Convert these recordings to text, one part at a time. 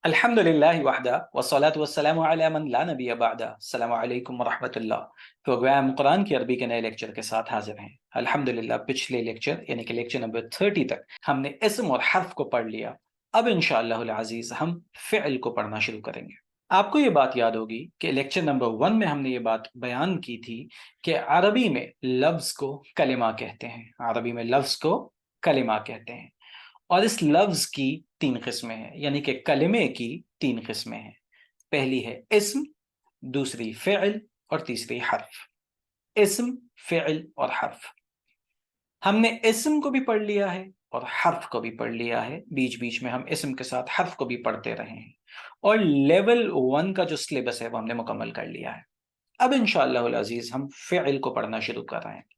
الحمدللہ وحدہ والصلاة والسلام علی من لا نبی بعدہ۔ السلام علیکم ورحمۃ اللہ۔ پروگرام قرآن کی عربی کے نئے لیکچر کے ساتھ حاضر ہیں۔ الحمدللہ پچھلے لیکچر یعنی کہ لیکچر نمبر 30 تک ہم نے اسم اور حرف کو پڑھ لیا۔ اب انشاءاللہ العزیز ہم فعل کو پڑھنا شروع کریں گے۔ آپ کو یہ بات یاد ہوگی کہ لیکچر نمبر 1 میں ہم نے یہ بات بیان کی تھی کہ عربی میں لفظ کو کلمہ کہتے ہیں۔ عربی میں لفظ کو کلمہ کہتے ہیں، اور اس لفظ کی 3 قسمیں ہیں، یعنی کہ کلمے کی 3 قسمیں ہیں۔ پہلی ہے اسم، دوسری فعل، اور تیسری حرف۔ اسم، فعل اور حرف۔ ہم نے اسم کو بھی پڑھ لیا ہے اور حرف کو بھی پڑھ لیا ہے، بیچ بیچ میں ہم اسم کے ساتھ حرف کو بھی پڑھتے رہے ہیں، اور لیول 1 کا جو سلیبس ہے وہ ہم نے مکمل کر لیا ہے۔ اب انشاءاللہ العزیز ہم فعل کو پڑھنا شروع کر رہے ہیں۔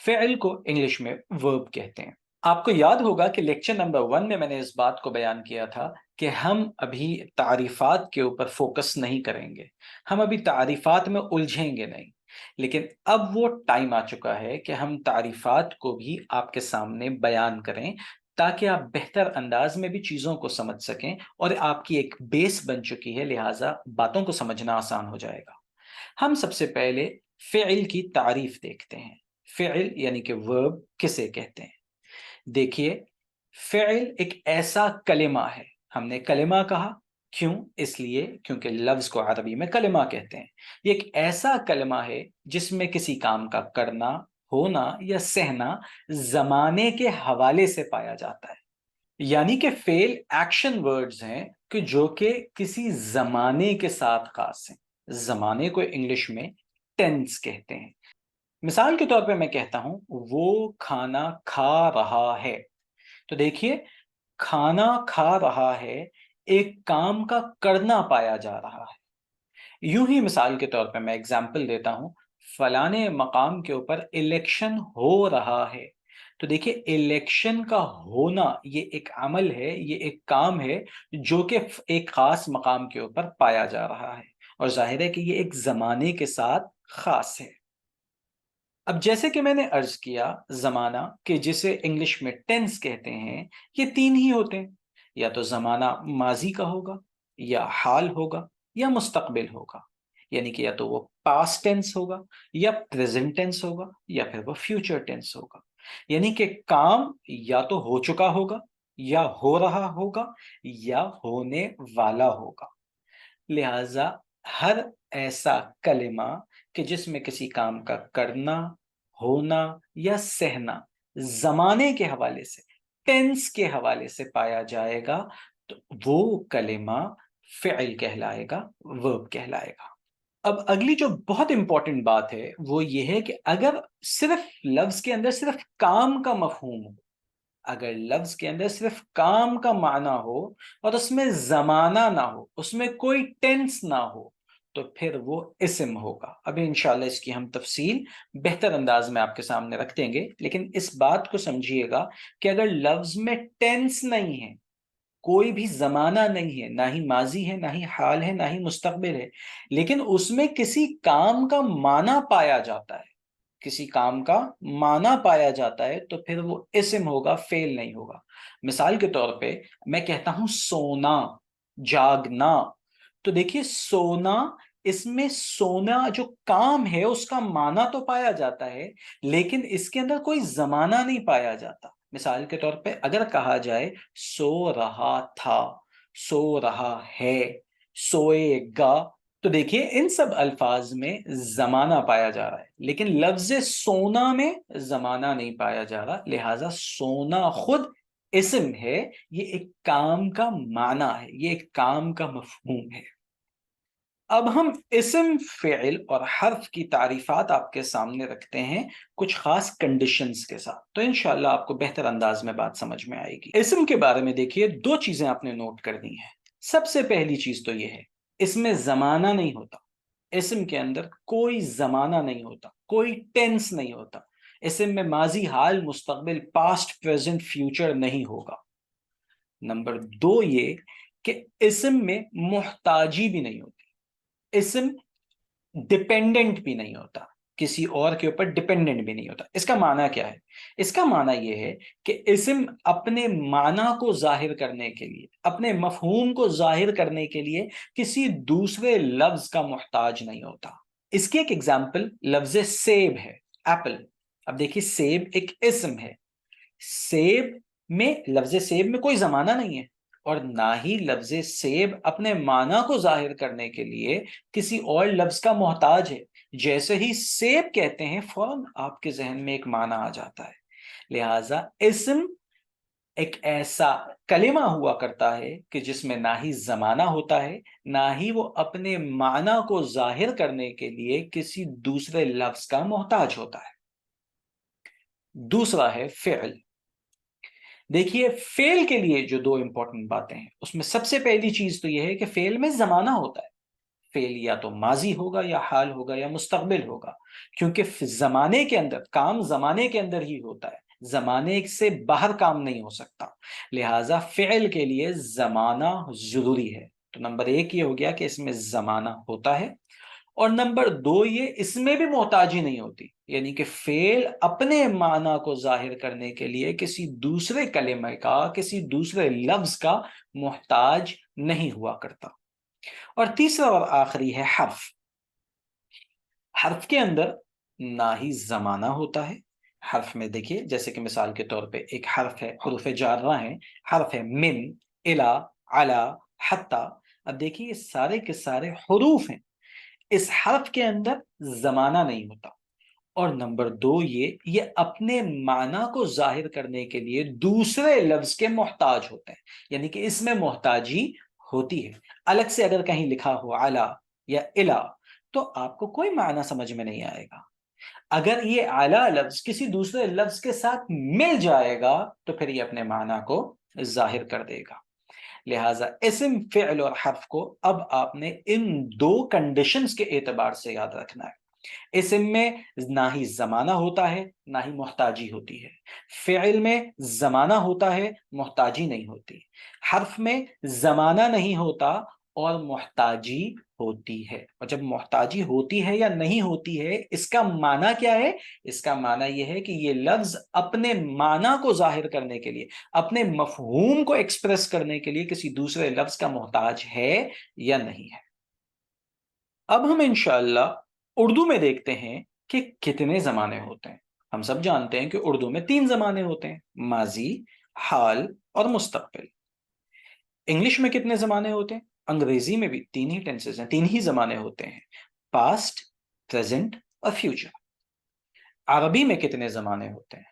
فعل کو انگلش میں ورب کہتے ہیں۔ آپ کو یاد ہوگا کہ لیکچر نمبر 1 میں نے اس بات کو بیان کیا تھا کہ ہم ابھی تعریفات کے اوپر فوکس نہیں کریں گے، ہم ابھی تعریفات میں الجھیں گے نہیں، لیکن اب وہ ٹائم آ چکا ہے کہ ہم تعریفات کو بھی آپ کے سامنے بیان کریں، تاکہ آپ بہتر انداز میں بھی چیزوں کو سمجھ سکیں، اور آپ کی ایک بیس بن چکی ہے، لہٰذا باتوں کو سمجھنا آسان ہو جائے گا۔ ہم سب سے پہلے فعل کی تعریف دیکھتے ہیں۔ فعل یعنی کہ ورب کسے کہتے ہیں؟ دیکھیے، فعل ایک ایسا کلمہ ہے۔ ہم نے کلمہ کہا، کیوں؟ اس لیے کیونکہ لفظ کو عربی میں کلمہ کہتے ہیں۔ یہ ایک ایسا کلمہ ہے جس میں کسی کام کا کرنا، ہونا یا سہنا زمانے کے حوالے سے پایا جاتا ہے۔ یعنی کہ فعل ایکشن ورڈز ہیں جو کہ کسی زمانے کے ساتھ خاص ہیں۔ زمانے کو انگلش میں ٹینس کہتے ہیں۔ مثال کے طور پہ میں کہتا ہوں وہ کھانا کھا رہا ہے، تو دیکھیے، کھانا کھا رہا ہے ایک کام کا کرنا پایا جا رہا ہے۔ یوں ہی مثال کے طور پہ میں اگزامپل دیتا ہوں، فلانے مقام کے اوپر الیکشن ہو رہا ہے، تو دیکھیے الیکشن کا ہونا یہ ایک عمل ہے، یہ ایک کام ہے جو کہ ایک خاص مقام کے اوپر پایا جا رہا ہے، اور ظاہر ہے کہ یہ ایک زمانے کے ساتھ خاص ہے۔ اب جیسے کہ میں نے عرض کیا، زمانہ کہ جسے انگلش میں ٹینس کہتے ہیں، یہ 3 ہی ہوتے ہیں، یا تو زمانہ ماضی کا ہوگا، یا حال ہوگا، یا مستقبل ہوگا۔ یعنی کہ یا تو وہ پاسٹ ٹینس ہوگا، یا پریزنٹ ٹینس ہوگا، یا پھر وہ فیوچر ٹینس ہوگا۔ یعنی کہ کام یا تو ہو چکا ہوگا، یا ہو رہا ہوگا، یا ہونے والا ہوگا۔ لہذا ہر ایسا کلمہ کہ جس میں کسی کام کا کرنا، ہونا یا سہنا زمانے کے حوالے سے، ٹینس کے حوالے سے پایا جائے گا، تو وہ کلمہ فعل کہلائے گا، ورب کہلائے گا۔ اب اگلی جو بہت امپورٹنٹ بات ہے وہ یہ ہے کہ اگر صرف لفظ کے اندر صرف کام کا مفہوم ہو، اگر لفظ کے اندر صرف کام کا معنی ہو اور اس میں زمانہ نہ ہو، اس میں کوئی ٹینس نہ ہو، تو پھر وہ اسم ہوگا۔ ابھی انشاءاللہ اس کی ہم تفصیل بہتر انداز میں آپ کے سامنے رکھ دیں گے، لیکن اس بات کو سمجھیے گا کہ اگر لفظ میں ٹینس نہیں ہے، کوئی بھی زمانہ نہیں ہے، نہ ہی ماضی ہے، نہ ہی حال ہے، نہ ہی مستقبل ہے، لیکن اس میں کسی کام کا معنی پایا جاتا ہے، کسی کام کا معنی پایا جاتا ہے، تو پھر وہ اسم ہوگا، فعل نہیں ہوگا۔ مثال کے طور پہ میں کہتا ہوں سونا، جاگنا، تو دیکھیے سونا، اس میں سونا جو کام ہے اس کا معنی تو پایا جاتا ہے، لیکن اس کے اندر کوئی زمانہ نہیں پایا جاتا۔ مثال کے طور پہ اگر کہا جائے سو رہا تھا، سو رہا ہے، سوئے گا، تو دیکھیے ان سب الفاظ میں زمانہ پایا جا رہا ہے، لیکن لفظ سونا میں زمانہ نہیں پایا جا رہا، لہٰذا سونا خود اسم ہے، یہ ایک کام کا معنی ہے، یہ ایک کام کا مفہوم ہے۔ اب ہم اسم، فعل اور حرف کی تعریفات آپ کے سامنے رکھتے ہیں کچھ خاص کنڈیشنز کے ساتھ، تو انشاءاللہ آپ کو بہتر انداز میں بات سمجھ میں آئے گی۔ اسم کے بارے میں دیکھیے 2 چیزیں آپ نے نوٹ کرنی ہیں۔ سب سے پہلی چیز تو یہ ہے، اس میں زمانہ نہیں ہوتا، اسم کے اندر کوئی زمانہ نہیں ہوتا، کوئی ٹینس نہیں ہوتا، اسم میں ماضی، حال، مستقبل، پاسٹ، پریزنٹ، فیوچر نہیں ہوگا۔ نمبر 2 یہ کہ اسم میں محتاجی بھی نہیں ہوتی، اسم ڈپینڈنٹ بھی نہیں ہوتا، کسی اور کے اوپر ڈپینڈنٹ بھی نہیں ہوتا. اس کا معنی کیا ہے؟ اس کا معنی یہ ہے کہ اسم اپنے معنی کو ظاہر کرنے کے لیے، اپنے مفہوم کو ظاہر کرنے کے لیے کسی دوسرے لفظ کا محتاج نہیں ہوتا. اس کی ایک ایگزامپل لفظ سیب ہے، ایپل. اب دیکھیے سیب ایک اسم ہے. سیب میں، لفظ سیب میں کوئی زمانہ نہیں ہے، اور نہ ہی لفظ سیب اپنے معنی کو ظاہر کرنے کے لیے کسی اور لفظ کا محتاج ہے. جیسے ہی سیب کہتے ہیں فوراً آپ کے ذہن میں ایک معنی آ جاتا ہے. لہذا اسم ایک ایسا کلمہ ہوا کرتا ہے کہ جس میں نہ ہی زمانہ ہوتا ہے، نہ ہی وہ اپنے معنی کو ظاہر کرنے کے لیے کسی دوسرے لفظ کا محتاج ہوتا ہے. دوسرا ہے فعل. دیکھیے فعل کے لیے جو دو امپورٹنٹ باتیں ہیں، اس میں سب سے پہلی چیز تو یہ ہے کہ فعل میں زمانہ ہوتا ہے. فعل یا تو ماضی ہوگا یا حال ہوگا یا مستقبل ہوگا، کیونکہ زمانے کے اندر کام زمانے کے اندر ہی ہوتا ہے، زمانے سے باہر کام نہیں ہو سکتا. لہٰذا فعل کے لیے زمانہ ضروری ہے. تو نمبر ایک یہ ہو گیا کہ اس میں زمانہ ہوتا ہے، اور نمبر دو یہ اس میں بھی محتاجی نہیں ہوتی، یعنی کہ فعل اپنے معنی کو ظاہر کرنے کے لیے کسی دوسرے کلمہ کا، کسی دوسرے لفظ کا محتاج نہیں ہوا کرتا. اور تیسرا اور آخری ہے حرف. حرف کے اندر نہ ہی زمانہ ہوتا ہے. حرف میں دیکھیے جیسے کہ مثال کے طور پہ ایک حرف ہے، حروف جارہ ہیں، حرف ہے من، الا، علا، حتی. اب دیکھیے یہ سارے کے سارے حروف ہیں. اس حرف کے اندر زمانہ نہیں ہوتا. اور نمبر دو یہ اپنے معنی کو ظاہر کرنے کے لیے دوسرے لفظ کے محتاج ہوتے ہیں، یعنی کہ اس میں محتاجی ہوتی ہے. الگ سے اگر کہیں لکھا ہو علا یا الا تو آپ کو کوئی معنی سمجھ میں نہیں آئے گا. اگر یہ علا لفظ کسی دوسرے لفظ کے ساتھ مل جائے گا تو پھر یہ اپنے معنی کو ظاہر کر دے گا. لہٰذا اسم، فعل اور حرف کو اب آپ نے ان دو کنڈیشنز کے اعتبار سے یاد رکھنا ہے. اسم میں نہ ہی زمانہ ہوتا ہے نہ ہی محتاجی ہوتی ہے. فعل میں زمانہ ہوتا ہے، محتاجی نہیں ہوتی. حرف میں زمانہ نہیں ہوتا اور محتاجی ہوتی ہے. اور جب محتاجی ہوتی ہے یا نہیں ہوتی ہے، اس کا معنی کیا ہے؟ اس کا معنی یہ ہے کہ یہ لفظ اپنے معنی کو ظاہر کرنے کے لیے، اپنے مفہوم کو ایکسپریس کرنے کے لیے کسی دوسرے لفظ کا محتاج ہے یا نہیں ہے. اب ہم انشاءاللہ اردو میں دیکھتے ہیں کہ کتنے زمانے ہوتے ہیں. ہم سب جانتے ہیں کہ اردو میں 3 زمانے ہوتے ہیں، ماضی، حال اور مستقبل. انگلش میں کتنے زمانے ہوتے ہیں؟ انگریزی میں بھی 3 ہی ٹینسز ہیں، 3 ہی زمانے ہوتے ہیں، پاسٹ، پریزنٹ اور فیوچر. عربی میں کتنے زمانے ہوتے ہیں؟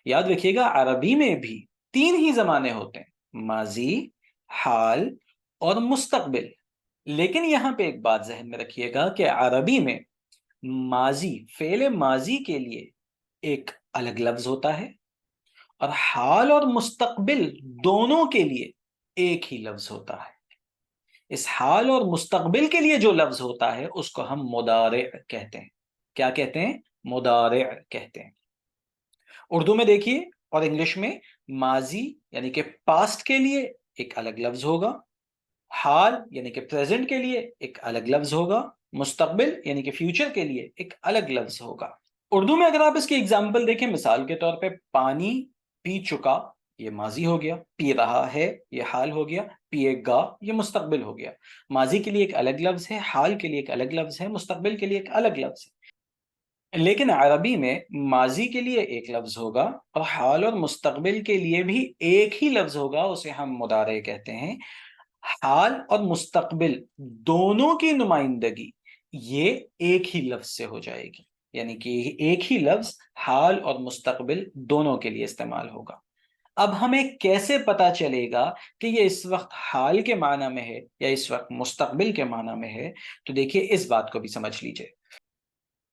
یاد رکھیے گا عربی میں بھی 3 ہی زمانے ہوتے ہیں، ماضی، حال اور مستقبل. لیکن یہاں پہ ایک بات ذہن میں رکھیے گا کہ عربی میں ماضی، فعل ماضی کے لیے ایک الگ لفظ ہوتا ہے، اور حال اور مستقبل دونوں کے لیے ایک ہی لفظ ہوتا ہے. اس حال اور مستقبل کے لیے جو لفظ ہوتا ہے اس کو ہم مضارع کہتے ہیں. کیا کہتے ہیں؟ مضارع کہتے ہیں. اردو میں دیکھیے اور انگلش میں ماضی یعنی کہ پاسٹ کے لیے ایک الگ لفظ ہوگا، حال یعنی کہ پریزنٹ کے لیے ایک الگ لفظ ہوگا، مستقبل یعنی کہ فیوچر کے لیے ایک الگ لفظ ہوگا. اردو میں اگر آپ اس کی اگزامپل دیکھیں، مثال کے طور پہ پانی پی چکا یہ ماضی ہو گیا، پی رہا ہے یہ حال ہو گیا، پیے گا یہ مستقبل ہو گیا. ماضی کے لیے ایک الگ لفظ ہے، حال کے لیے ایک الگ لفظ ہے، مستقبل کے لیے ایک الگ لفظ ہے. لیکن عربی میں ماضی کے لیے ایک لفظ ہوگا اور حال اور مستقبل کے لیے بھی ایک ہی لفظ ہوگا، اسے ہم مضارع کہتے ہیں. حال اور مستقبل دونوں کی نمائندگی یہ ایک ہی لفظ سے ہو جائے گی، یعنی کہ ایک ہی لفظ حال اور مستقبل دونوں کے لیے استعمال ہوگا. اب ہمیں کیسے پتا چلے گا کہ یہ اس وقت حال کے معنی میں ہے یا اس وقت مستقبل کے معنی میں ہے؟ تو دیکھیے اس بات کو بھی سمجھ لیجئے.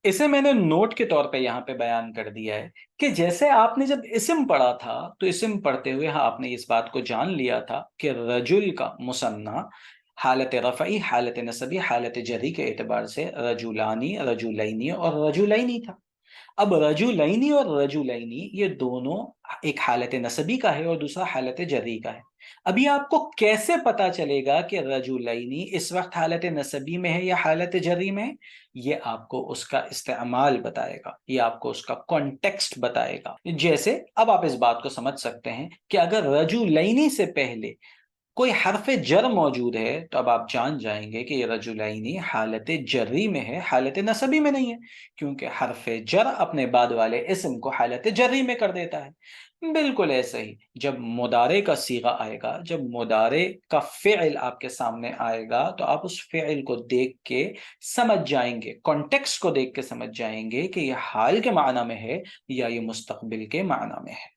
اسے میں نے نوٹ کے طور پہ یہاں پہ بیان کر دیا ہے کہ جیسے آپ نے جب اسم پڑھا تھا تو اسم پڑھتے ہوئے آپ نے اس بات کو جان لیا تھا کہ رجل کا مثنیٰ حالت رفعی، حالت نصبی، حالت جری کے اعتبار سے رجولانی، رجولینی اور رجولینی تھا. اب رجولینی اور رجولینی یہ دونوں ایک حالت نصبی کا ہے اور دوسرا حالت جری کا ہے. ابھی آپ کو کیسے پتا چلے گا کہ رجلینی اس وقت حالت نسبی میں ہے یا حالت جری میں ہے؟ یہ آپ کو اس کا استعمال بتائے گا، یہ آپ کو اس کا کانٹیکسٹ بتائے گا۔ جیسے اب آپ اس بات کو سمجھ سکتے ہیں کہ اگر رجلینی سے پہلے کوئی حرف جر موجود ہے تو اب آپ جان جائیں گے کہ یہ رجلینی حالت جری میں ہے، حالت نسبی میں نہیں ہے، کیونکہ حرف جر اپنے بعد والے اسم کو حالت جری میں کر دیتا ہے۔ بالکل ایسے ہی جب مضارع کا صیغہ آئے گا، جب مضارع کا فعل آپ کے سامنے آئے گا تو آپ اس فعل کو دیکھ کے سمجھ جائیں گے، کانٹیکسٹ کو دیکھ کے سمجھ جائیں گے کہ یہ حال کے معنی میں ہے یا یہ مستقبل کے معنی میں ہے۔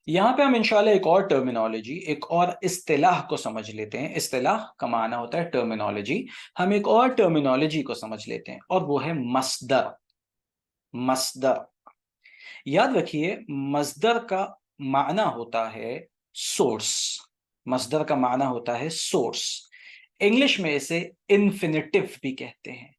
یہاں پہ ہم انشاءاللہ ایک اور ٹرمینالوجی، ایک اور اصطلاح کو سمجھ لیتے ہیں۔ اصطلاح کا معنی ہوتا ہے ٹرمینالوجی، ہم ایک اور ٹرمینالوجی کو سمجھ لیتے ہیں اور وہ ہے مصدر۔ مصدر یاد رکھیے، مصدر کا معنی ہوتا ہے سورس، مصدر کا معنی ہوتا ہے سورس۔ انگلش میں اسے انفینیٹو بھی کہتے ہیں،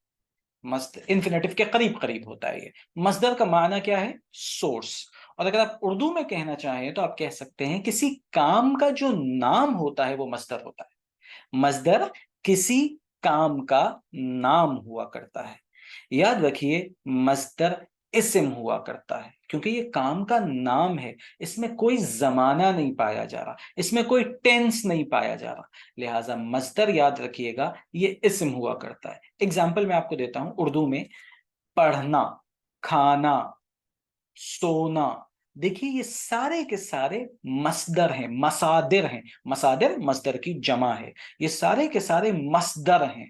انفینیٹو کے قریب قریب ہوتا ہے یہ۔ مصدر کا معنی کیا ہے؟ سورس۔ اور اگر آپ اردو میں کہنا چاہیں تو آپ کہہ سکتے ہیں کسی کام کا جو نام ہوتا ہے وہ مصدر ہوتا ہے۔ مصدر کسی کام کا نام ہوا کرتا ہے۔ یاد رکھیے، مصدر اسم ہوا کرتا ہے کیونکہ یہ کام کا نام ہے، اس میں کوئی زمانہ نہیں پایا جا رہا، اس میں کوئی ٹینس نہیں پایا جا رہا، لہٰذا مصدر یاد رکھیے گا یہ اسم ہوا کرتا ہے۔ اگزامپل میں آپ کو دیتا ہوں اردو میں، پڑھنا، کھانا، سونا، دیکھیے یہ سارے کے سارے مصدر ہیں، مصادر ہیں۔ مصادر مصدر کی جمع ہے، یہ سارے کے سارے مصدر ہیں۔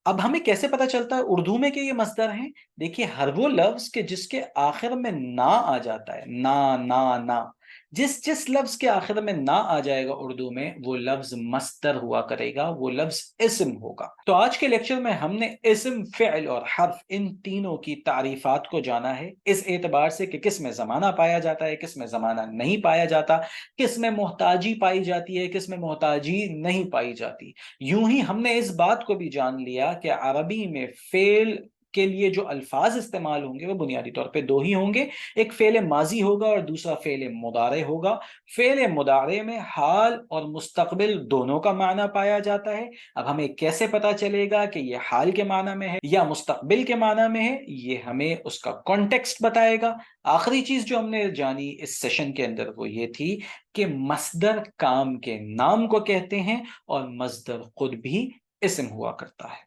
اب ہمیں کیسے پتا چلتا ہے اردو میں کہ یہ مصدر ہیں؟ دیکھیے ہر وہ لفظ کہ جس کے آخر میں نا آ جاتا ہے، نا، جس لفظ کے آخر میں نا آ جائے گا اردو میں، وہ لفظ مصدر ہوا کرے گا، وہ لفظ اسم ہوگا۔ تو آج کے لیکچر میں ہم نے اسم، فعل اور حرف، ان تینوں کی تعریفات کو جانا ہے، اس اعتبار سے کہ کس میں زمانہ پایا جاتا ہے، کس میں زمانہ نہیں پایا جاتا، کس میں محتاجی پائی جاتی ہے، کس میں محتاجی نہیں پائی جاتی۔ یوں ہی ہم نے اس بات کو بھی جان لیا کہ عربی میں فعل کے لیے جو الفاظ استعمال ہوں گے وہ بنیادی طور پہ دو ہی ہوں گے، ایک فعل ماضی ہوگا اور دوسرا فعل مضارع ہوگا۔ فعل مضارع میں حال اور مستقبل دونوں کا معنی پایا جاتا ہے۔ اب ہمیں کیسے پتا چلے گا کہ یہ حال کے معنی میں ہے یا مستقبل کے معنی میں ہے؟ یہ ہمیں اس کا کانٹیکسٹ بتائے گا۔ آخری چیز جو ہم نے جانی اس سیشن کے اندر وہ یہ تھی کہ مصدر کام کے نام کو کہتے ہیں اور مصدر خود بھی اسم ہوا کرتا ہے۔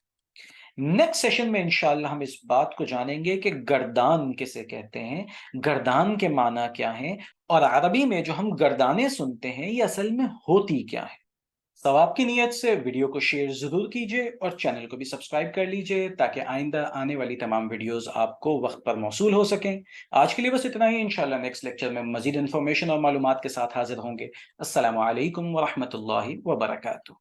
نیکسٹ سیشن میں انشاءاللہ ہم اس بات کو جانیں گے کہ گردان کسے کہتے ہیں، گردان کے معنی کیا ہیں، اور عربی میں جو ہم گردانے سنتے ہیں یہ اصل میں ہوتی کیا ہے۔ ثواب کی نیت سے ویڈیو کو شیئر ضرور کیجئے اور چینل کو بھی سبسکرائب کر لیجئے تاکہ آئندہ آنے والی تمام ویڈیوز آپ کو وقت پر موصول ہو سکیں۔ آج کے لیے بس اتنا ہی، انشاءاللہ نیکسٹ لیکچر میں مزید انفارمیشن اور معلومات کے ساتھ حاضر ہوں گے۔ السلام علیکم ورحمۃ اللہ وبرکاتہ۔